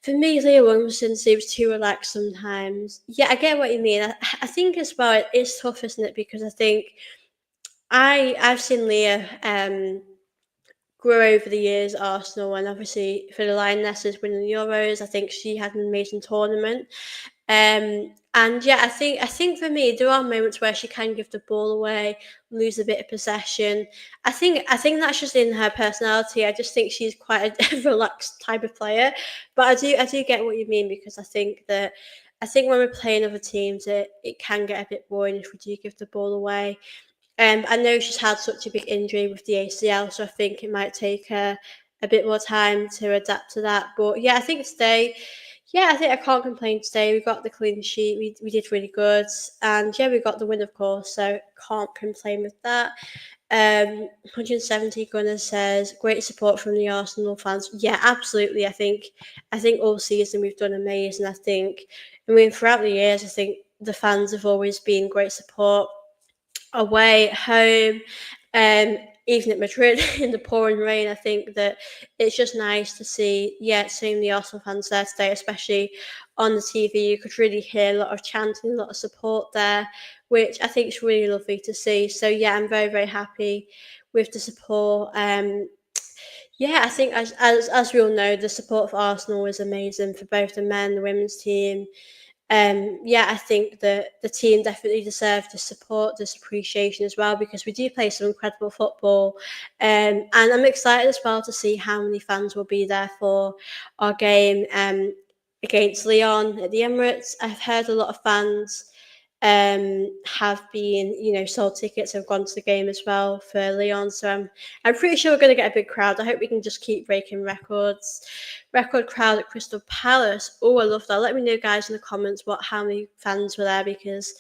For me, Leah Williamson seems too relaxed sometimes. Yeah, I get what you mean. I think as well it's tough, isn't it? Because I think I've seen Leah grow over the years at Arsenal, and obviously for the Lionesses winning the Euros, I think she had an amazing tournament. And yeah, I think for me there are moments where she can give the ball away, lose a bit of possession. I think that's just in her personality. I just think she's quite a relaxed type of player. But I do get what you mean, because I think when we're playing other teams, it can get a bit boring if we do give the ball away. I know she's had such a big injury with the ACL, so I think it might take her a bit more time to adapt to that. But yeah, I think I can't complain today. We got the clean sheet. We did really good, and yeah, we got the win, of course. So can't complain with that. 170 Gunner says great support from the Arsenal fans. Yeah, absolutely. I think all season we've done amazing. I mean, throughout the years, I think the fans have always been great support away, at home, even at Madrid in the pouring rain. I think that it's just nice to see, seeing the Arsenal fans there today, especially on the TV. You could really hear a lot of chanting, a lot of support there, which I think is really lovely to see. So yeah, I'm very, very happy with the support. Yeah, I think as we all know, the support for Arsenal is amazing for both the men, the women's team. Yeah, I think that the team definitely deserve the support, this appreciation as well, because we do play some incredible football. And I'm excited as well to see how many fans will be there for our game against Leon at the Emirates. I've heard a lot of fans have been, sold tickets, have gone to the game as well for Leon. So I'm pretty sure we're going to get a big crowd. I hope we can just keep breaking records. Record crowd at Crystal Palace. Oh, I love that. Let me know, guys, in the comments how many fans were there, because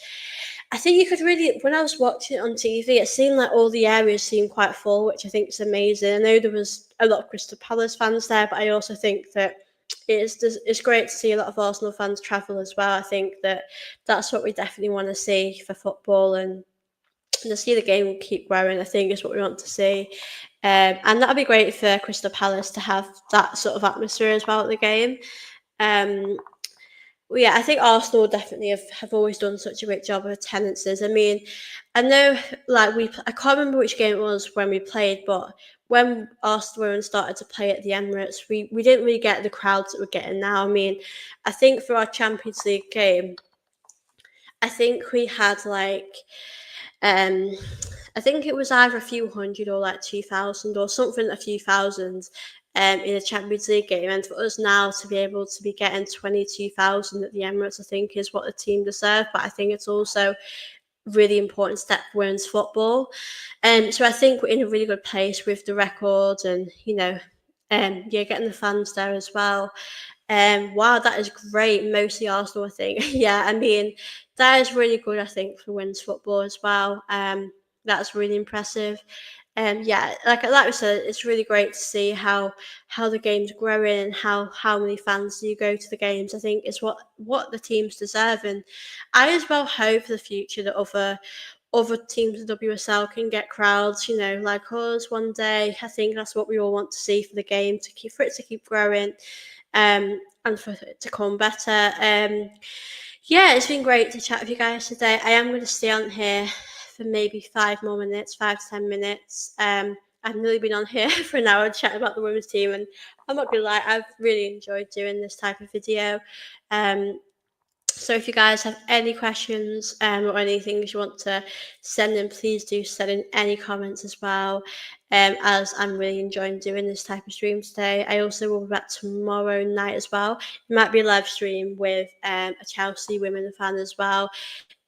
I think you could really, when I was watching it on TV, it seemed like all the areas seemed quite full, which I think is amazing. I know there was a lot of Crystal Palace fans there, but I also think that it's great to see a lot of Arsenal fans travel as well. I think that that's what we definitely want to see for football, and to see the game keep growing, I think, is what we want to see. And that'll be great for Crystal Palace to have that sort of atmosphere as well at the game. Um, well, yeah, I think Arsenal definitely have always done such a great job of attendances. I mean, I know, like, I can't remember which game it was when we played, but when Arsenal women started to play at the Emirates, we didn't really get the crowds that we're getting now. I mean, I think for our Champions League game, I think we had um, I think it was either a few hundred or like 2,000 or something, a few thousand in a Champions League game. And for us now to be able to be getting 22,000 at the Emirates, I think is what the team deserve. But I think it's also really important step for women's football. So I think we're in a really good place with the record, and, yeah, getting the fans there as well. Wow, that is great. Mostly Arsenal, I think. Yeah, I mean, that is really good, I think, for women's football as well. That's really impressive. Yeah, like we said, it's really great to see how the game's growing and how many fans do go to the games. I think it's what the teams deserve, and I as well hope for the future that other teams in WSL can get crowds, like us one day. I think that's what we all want to see for the game, for it to keep growing, and for it to come better. Yeah, it's been great to chat with you guys today. I am going to stay on here for maybe 5 more minutes, 5 to 10 minutes. I've nearly been on here for an hour chatting about the women's team, and I'm not gonna lie, I've really enjoyed doing this type of video. Um, so if you guys have any questions or anything you want to send in, please do send in any comments as well. As I'm really enjoying doing this type of stream today. I also will be back tomorrow night as well. It might be a live stream with a Chelsea women fan as well.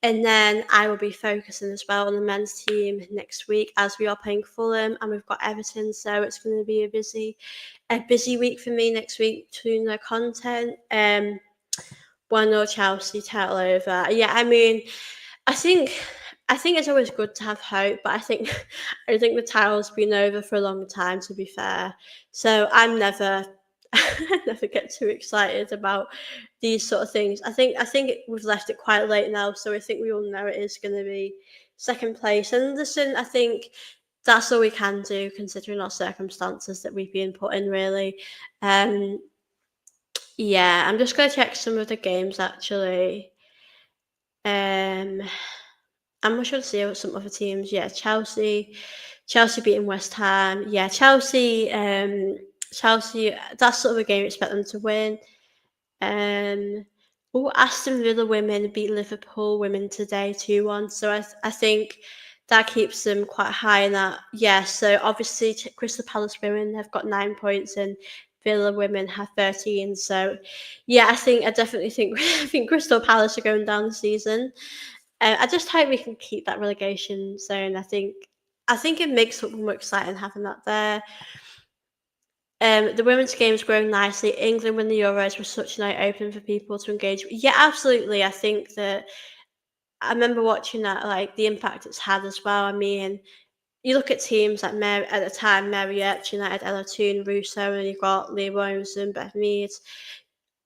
And then I will be focusing as well on the men's team next week as we are playing Fulham and we've got Everton. So it's going to be a busy week for me next week between the content. 1-0 Chelsea title over. Yeah, I mean, I think I think it's always good to have hope, but I think the title's been over for a long time. To be fair, so I'm never I never get too excited about these sort of things. I think we've left it quite late now, so I think we all know it is going to be second place. And listen, I think that's all we can do considering our circumstances that we've been put in. Really, um, yeah. I'm just going to check some of the games actually. Um, I'm not sure to see some other teams. Yeah, Chelsea beating West Ham. Yeah, Chelsea. That's sort of a game you expect them to win. Oh, Aston Villa women beat Liverpool women today 2-1. So I think that keeps them quite high in that. Yeah. So obviously Crystal Palace women have got 9 points and Villa women have 13. So yeah, I definitely think I think Crystal Palace are going down the season. I just hope we can keep that relegation zone. I think it makes football more exciting having that there. The women's game is growing nicely. England win the Euros was such an eye opener for people to engage. Yeah, absolutely. I think that I remember watching that, like the impact it's had as well. I mean, you look at teams like at the time, Marriott, United, Ella Toon, Russo, and you've got Leah Williamson, Beth Mead,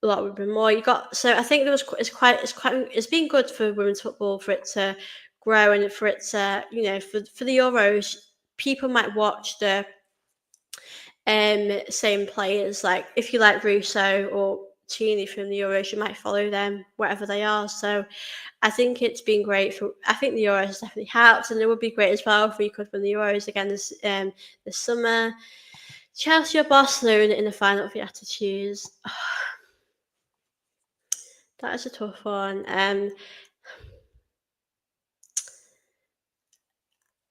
a lot would be more. You got so I think there was it's been good for women's football for it to grow and for it to for the Euros people might watch the same players like if you like Russo or Cheney from the Euros you might follow them wherever they are. So I think it's been great I think the Euros has definitely helped and it would be great as well if we could win the Euros again this summer. Chelsea or Barcelona in the final if you had to choose. That is a tough one.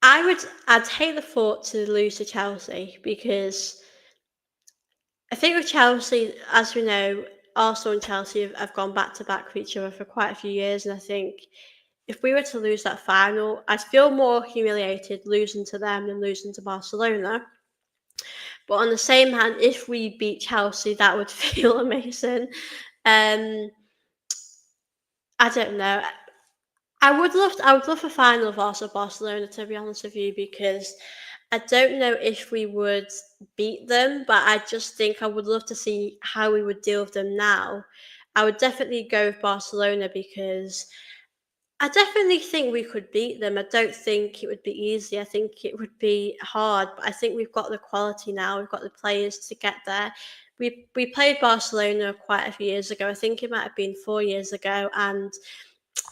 I'd take the thought to lose to Chelsea because I think with Chelsea, as we know, Arsenal and Chelsea have gone back to back for each other for quite a few years, and I think if we were to lose that final, I'd feel more humiliated losing to them than losing to Barcelona. But on the same hand, if we beat Chelsea, that would feel amazing. Um, I don't know. I would love a final of Arsenal Barcelona to be honest with you because I don't know if we would beat them, but I just think I would love to see how we would deal with them now. I would definitely go with Barcelona because I definitely think we could beat them. I don't think it would be easy. I think it would be hard, but I think we've got the quality now. We've got the players to get there. We played Barcelona quite a few years ago. I think it might have been 4 years ago, and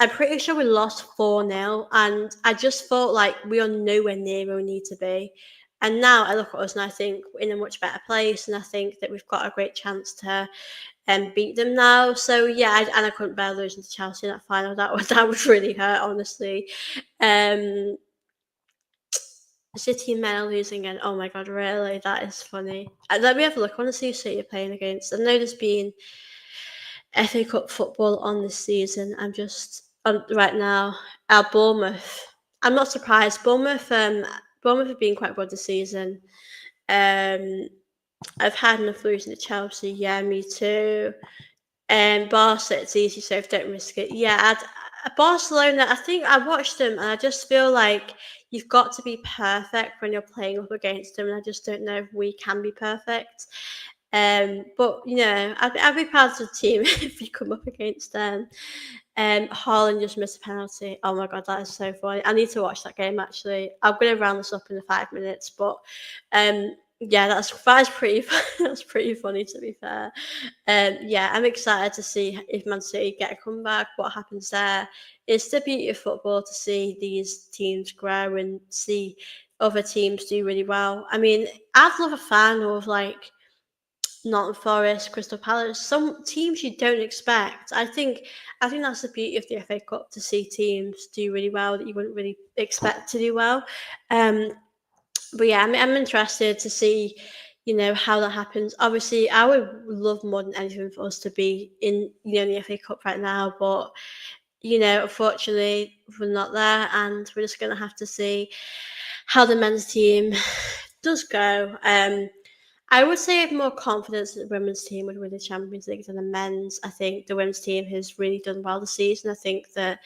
I'm pretty sure we lost 4-0, and I just felt like we are nowhere near where we need to be. And now I look at us and I think we're in a much better place, and I think that we've got a great chance to beat them now. So yeah, and I couldn't bear losing to Chelsea in that final. That would really hurt, honestly. Um, City and Men are losing, and oh my god, really? That is funny. Let me have a look. I want to see who City are playing against. I know there's been FA Cup football on this season. I'm just right now. Bournemouth. I'm not surprised. Bournemouth have been quite good this season. Um, I've had enough losing to Chelsea. Yeah, me too. Barca, it's easy, so don't risk it. Yeah, Barcelona, I think I watched them and I just feel like you've got to be perfect when you're playing up against them, and I just don't know if we can be perfect. But I'd be proud of the team if we come up against them. Haaland just missed a penalty. Oh my god, that is so funny. I need to watch that game actually. I'm gonna round this up in the 5 minutes, but yeah, that's pretty that's pretty funny to be fair. Yeah, I'm excited to see if Man City get a comeback. What happens there? It's the beauty of football to see these teams grow and see other teams do really well. I mean, I'd love a fan of like Nottingham Forest, Crystal Palace, some teams you don't expect. I think that's the beauty of the FA Cup, to see teams do really well that you wouldn't really expect to do well. Um, but yeah, I'm interested to see, how that happens. Obviously, I would love more than anything for us to be in, the FA Cup right now, but unfortunately, we're not there, and we're just going to have to see how the men's team does go. I would say I have more confidence that the women's team would win the Champions League than the men's. I think the women's team has really done well this season. I think that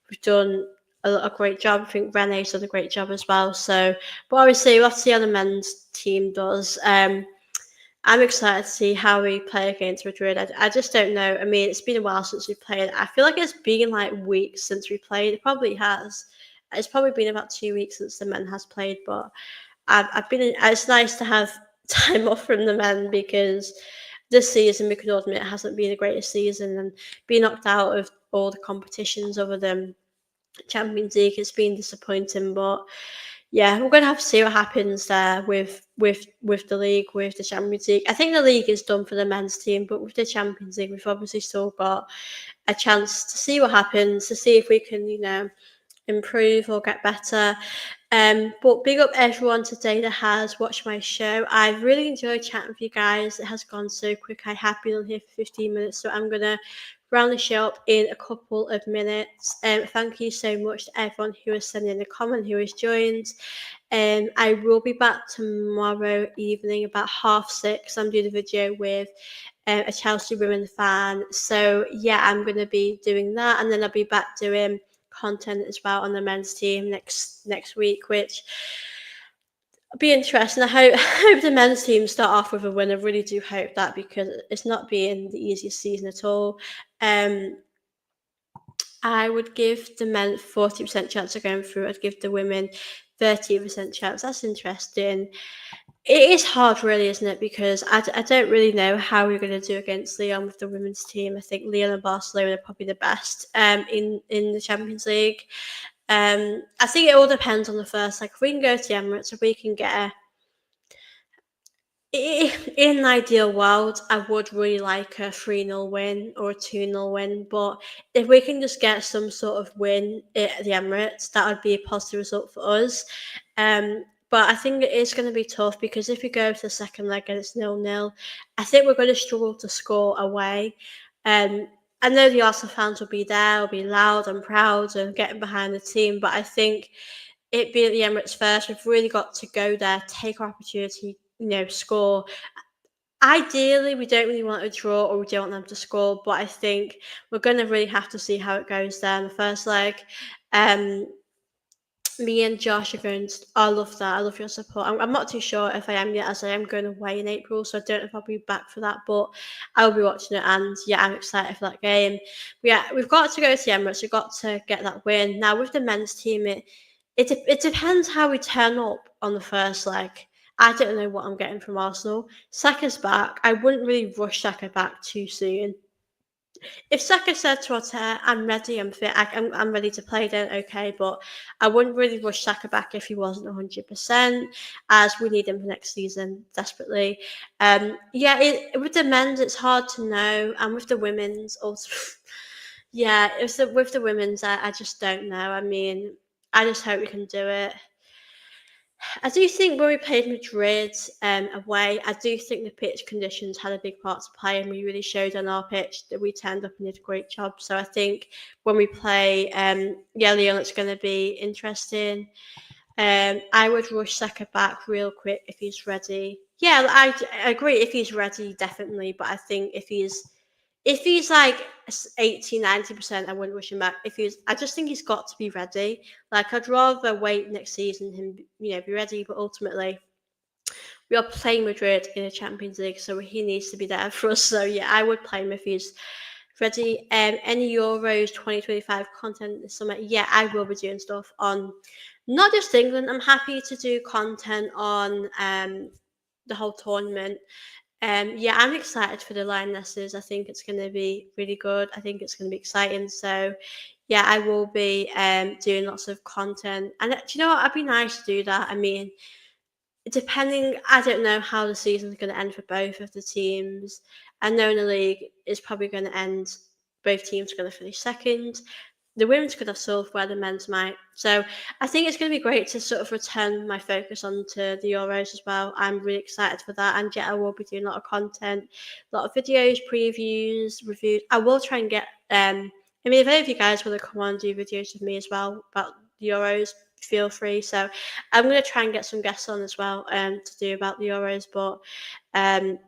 we've done a great job. I think Renee's done a great job as well. So, but obviously, we'll have to see how the men's team does. I'm excited to see how we play against Madrid. I just don't know. I mean, it's been a while since we played. I feel like it's been like weeks since we played. It probably has. It's probably been about 2 weeks since the men has played, but I've been. It's nice to have time off from the men, because this season we can all admit it hasn't been the greatest season, and being knocked out of all the competitions other than Champions League has been disappointing. But yeah, we're going to have to see what happens there with the league, with the Champions League. I think the league is done for the men's team, but with the Champions League, we've obviously still got a chance to see what happens, to see if we can, improve or get better. But big up everyone today that has watched my show. I've really enjoyed chatting with you guys. It has gone so quick. I have been on here for 15 minutes, so I'm gonna round the show up in a couple of minutes. Thank you so much to everyone who has sent in a comment, who has joined. I will be back tomorrow evening about 6:30. I'm doing a video with a Chelsea women fan. So yeah, I'm going to be doing that, and then I'll be back doing content as well on the men's team next week, which will be interesting. I hope the men's team start off with a win. I really do hope that, because it's not been the easiest season at all. I would give the men 40% chance of going through. I'd give the women 30% chance. That's interesting. It is hard, really, isn't it? Because I don't really know how we're going to do against Lyon with the women's team. I think Lyon and Barcelona are probably the best in the Champions League. I think it all depends on the first. Like, if we can go to the Emirates, if we can get in an ideal world, I would really like a 3-0 win or a 2-0 win. But if we can just get some sort of win at the Emirates, that would be a positive result for us. But I think it is going to be tough, because if we go to the second leg and it's 0-0, I think we're going to struggle to score away. I know the Arsenal fans will be there, will be loud and proud and getting behind the team, but I think it being at the Emirates first, we've really got to go there, take our opportunity, score. Ideally, we don't really want a draw, or we don't want them to score, but I think we're going to really have to see how it goes there in the first leg. Me and Josh are going to. I love that. I love your support. I'm not too sure if I am yet, as I am going away in April, so I don't know if I'll be back for that, but I'll be watching it, and yeah, I'm excited for that game. But yeah, we've got to go to the Emirates. We've got to get that win. Now, with the men's team, it depends how we turn up on the first leg. I don't know what I'm getting from Arsenal. Saka's back. I wouldn't really rush Saka back too soon. If Saka said to Arteta, "I'm ready, I'm fit, I'm ready to play," then okay. But I wouldn't really rush Saka back if he wasn't 100%, as we need him for next season desperately. Yeah, with the men's, it's hard to know, and with the women's, also, yeah, with the women's, I just don't know. I mean, I just hope we can do it. I do think when we played Madrid away, I do think the pitch conditions had a big part to play, and we really showed on our pitch that we turned up and did a great job. So I think when we play, Lyon, it's going to be interesting. I would rush Saka back real quick if he's ready. Yeah, I agree. If he's ready, definitely. But I think if he's like 80, 90%, I wouldn't rush him back. I just think he's got to be ready. Like, I'd rather wait next season, him, be ready. But ultimately, we are playing Madrid in the Champions League, so he needs to be there for us. So yeah, I would play him if he's ready. Any Euros 2025 content this summer? Yeah, I will be doing stuff on not just England. I'm happy to do content on the whole tournament. Yeah, I'm excited for the Lionesses. I think it's going to be really good. I think it's going to be exciting. So, yeah, I will be doing lots of content. And do you know what? I'd be nice to do that. I mean, depending, I don't know how the season's going to end for both of the teams. I know in the league it's probably going to end. Both teams are going to finish second. The women's could have silverware, the men's might. So I think it's going to be great to sort of return my focus onto the Euros as well. I'm really excited for that. And yeah, I will be doing a lot of content, a lot of videos, previews, reviews. I will try and get, I mean, if any of you guys want to come on and do videos with me as well about the Euros, feel free. So I'm going to try and get some guests on as well to do about the Euros. But um,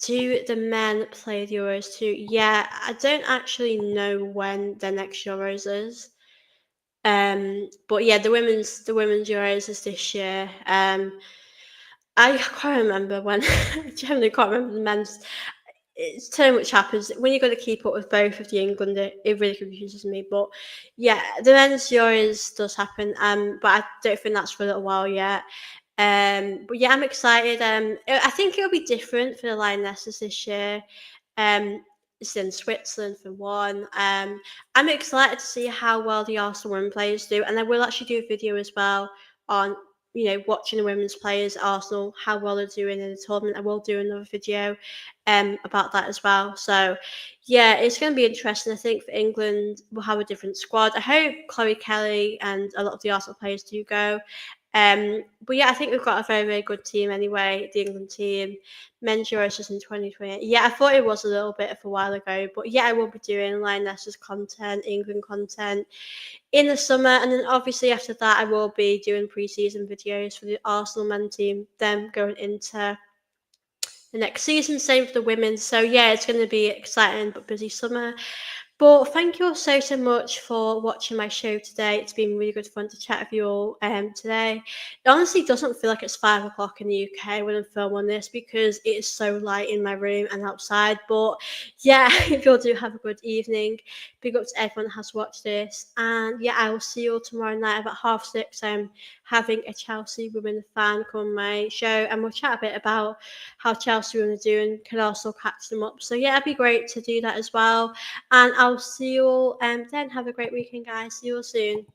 do the men play the Euros too? Yeah, I don't actually know when the next Euros is. But yeah, the women's Euros is this year. I can't remember when. I generally can't remember the men's. It's so much happens when you got to keep up with both of the England. It really confuses me. But yeah, the men's Euros does happen. But I don't think that's for a little while yet. But yeah, I'm excited. I think it'll be different for the Lionesses this year. It's in Switzerland for one. I'm excited to see how well the Arsenal women players do, and I will actually do a video as well on watching the women's players Arsenal, how well they're doing in the tournament. I will do another video about that as well. So yeah, it's going to be interesting. I think for England, we'll have a different squad. I hope Chloe Kelly and a lot of the Arsenal players do go. But yeah, I think we've got a very, very good team anyway, the England team. Men's Euros is in 2020. Yeah, I thought it was a little bit of a while ago, but yeah, I will be doing Lionesses content, England content in the summer, and then obviously after that, I will be doing pre-season videos for the Arsenal men team, them going into the next season. Same for the women. So yeah, it's going to be exciting but busy summer. But thank you all so much for watching my show today. It's been really good fun to chat with you all today. It honestly doesn't feel like it's 5 o'clock in the UK when I'm filming this because it is so light in my room and outside. But yeah, if you all do have a good evening, big up to everyone that has watched this. And yeah, I will see you all tomorrow night about 6:30. I'm having a Chelsea women fan come on my show and we'll chat a bit about how Chelsea women are doing, can also catch them up. So yeah, it'd be great to do that as well. And I'll see you all then. Have a great weekend, guys. See you all soon.